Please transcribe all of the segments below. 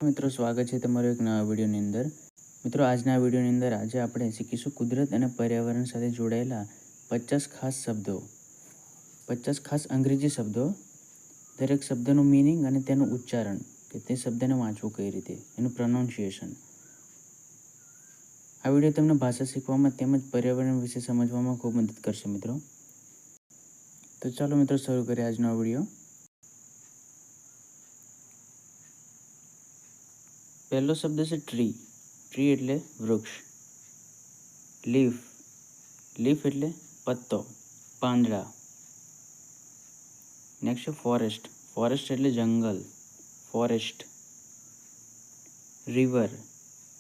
મિત્રો સ્વાગત છે તમારો એક નવા વિડીયોની અંદર। મિત્રો આજના વિડીયોની અંદર આજે આપણે શીખીશું કુદરત અને પર્યાવરણ સાથે જોડાયેલા 50 ખાસ શબ્દો, 50 ખાસ અંગ્રેજી શબ્દો, દરેક શબ્દનું મીનિંગ અને તેનું ઉચ્ચારણ કે તે શબ્દને વાંચવું કઈ રીતે, એનું પ્રોનાઉન્સિએશન। આ વિડીયો તમને ભાષા શીખવામાં તેમજ પર્યાવરણ વિશે સમજવામાં ખૂબ મદદ કરશે મિત્રો। તો ચાલો મિત્રો શરૂ કરીએ આજનો વિડીયો। પહેલો શબ્દ છે ટ્રી। ટ્રી એટલે વૃક્ષ। લીફ, લીફ એટલે પત્તો, પાંદડા। નેક્સ્ટ છે ફોરેસ્ટ। ફોરેસ્ટ એટલે જંગલ, ફોરેસ્ટ। રિવર,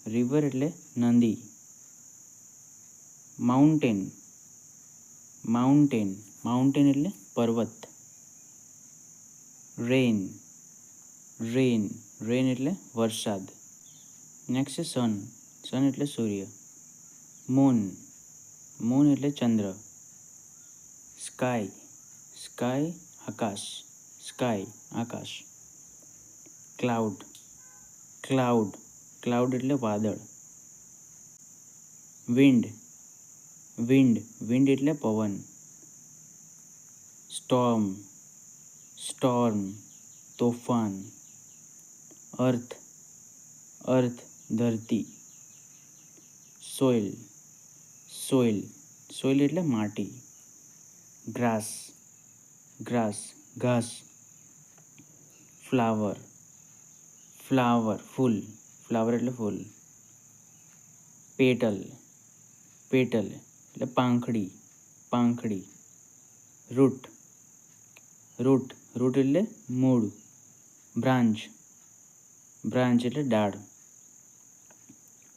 રિવર એટલે નદી। માઉન્ટેન, માઉન્ટેન, માઉન્ટેન એટલે પર્વત। રેન, રેન, રેન એટલે વરસાદ। નેક્સ્ટ છે સન। સન એટલે સૂર્ય। મૂન, મૂન એટલે ચંદ્ર। સ્કાય, સ્કાય આકાશ, સ્કાય આકાશ। ક્લાઉડ, ક્લાઉડ, ક્લાઉડ એટલે વાદળ। વિન્ડ, વિન્ડ, વિન્ડ એટલે પવન। સ્ટોર્મ, સ્ટોર્મ તોફાન। અર્થ, અર્થ ધરતી। સોઇલ, સોઇલ, સોઇલ એટલે માટી। ગ્રાસ, ગ્રાસ ઘાસ। ફ્લાવર, ફ્લાવર ફૂલ, ફ્લાવર એટલે ફૂલ। પેટલ, પેટલ એટલે પાંખડી, પાંખડી। રૂટ, રૂટ, રૂટ એટલે મૂળ। બ્રાન્ચ, બ્રાન્ચ એટલે ડાળ।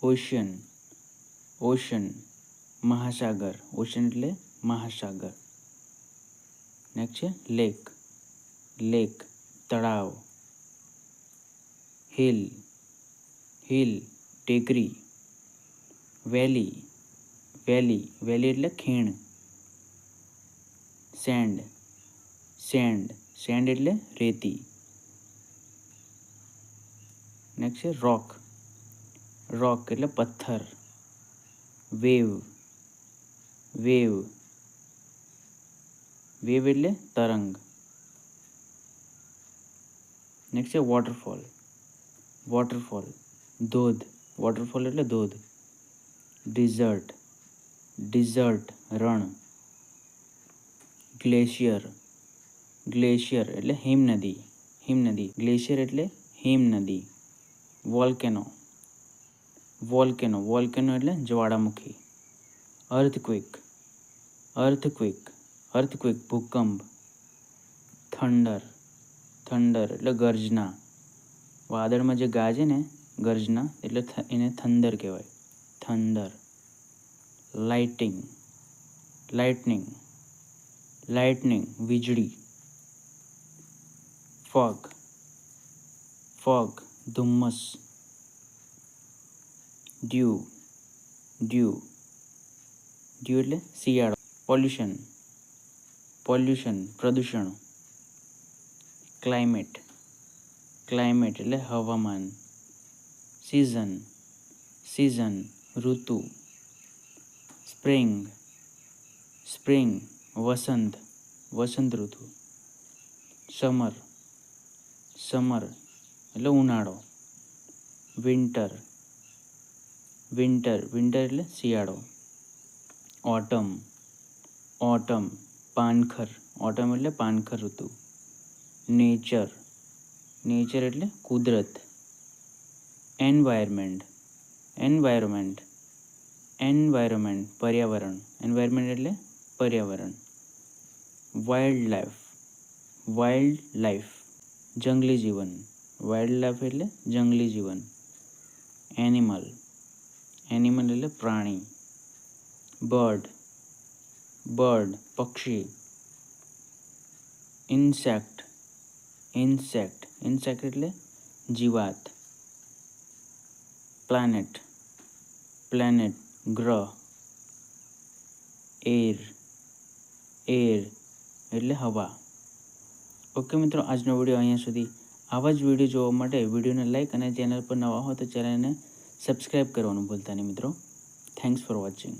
ઓશિયન, ઓશન મહાસાગર, ઓશન એટલે મહાસાગર। નેક્સ્ટ છે લેક, લેક તળાવ। હિલ, હિલ ટેકરી। વેલી, વેલી, વેલી એટલે ખીણ। સેન્ડ, સેન્ડ, સેન્ડ એટલે રેતી। નેક્સ્ટ છે રોક, રોક એટલે પથ્થર। વેવ, વેવ, વેવ એટલે તરંગ। નેક્સ્ટ છે વોટરફોલ, વોટરફોલ ધોધ, વોટરફોલ એટલે ધોધ। ડિઝર્ટ, ડિઝર્ટ રણ। ગ્લેશિયર, ગ્લેશિયર એટલે હિમનદી, હિમનદી, ગ્લેશિયર એટલે હિમનદી। વોલ્કેનો, વોલ્કેનો, વોલ્કેનો એટલે જ્વાળામુખી। અર્થક્વેક, અર્થક્વેક, અર્થક્વેક ભૂકંપ। થંડર, થંડર એટલે ગર્જના, વાદળમાં જે ગાજે ને ગર્જના એટલે એને થંડર કહેવાય, થંડર। લાઇટિંગ, લાઇટનિંગ, લાઇટનિંગ વીજળી। ફોગ, ફોગ ધુમ્મસ। ડ્યુ, ડ્યુ, ડ્યુ એટલે શિયાળો। પોલ્યુશન, પોલ્યુશન પ્રદૂષણ। ક્લાઇમેટ, ક્લાઇમેટ એટલે હવામાન। સિઝન, સિઝન ઋતુ। સ્પ્રિંગ, સ્પ્રિંગ વસંત, વસંત ઋતુ। સમર, સમર એટલે ઉનાળો। વિન્ટર, વિન્ટર, વિન્ટર એટલે શિયાળો। ઓટમ, ઓટમ પાનખર, ઓટમ એટલે પાનખર ઋતુ। નેચર, નેચર એટલે કુદરત। એન્વાયરમેન્ટ, એન્વાયરમેન્ટ, એન્વાયરમેન્ટ પર્યાવરણ, એન્વાયરમેન્ટ એટલે પર્યાવરણ। વાઇલ્ડ લાઈફ, વાઇલ્ડ લાઈફ જંગલી જીવન, વાઇલ્ડ લાઈફ એટલે જંગલી જીવન। એનિમલ, એનિમલ એટલે પ્રાણી। બર્ડ, બર્ડ પક્ષી। ઇન્સેક્ટ, ઇન્સેક્ટ, ઇન્સેક્ટ એટલે જીવાત। પ્લાનેટ, પ્લેનેટ ગ્રહ। એર, એર એટલે હવા। ઓકે મિત્રો, આજનો વિડીયો અહીંયા સુધી। આવા જ વિડીયો જોવા માટે વિડીયોને લાઇક અને ચેનલ પર નવા હો તો ચેનલને સબસ્ક્રાઈબ કરવાનું ભૂલતા નહીં મિત્રો. Thanks for watching.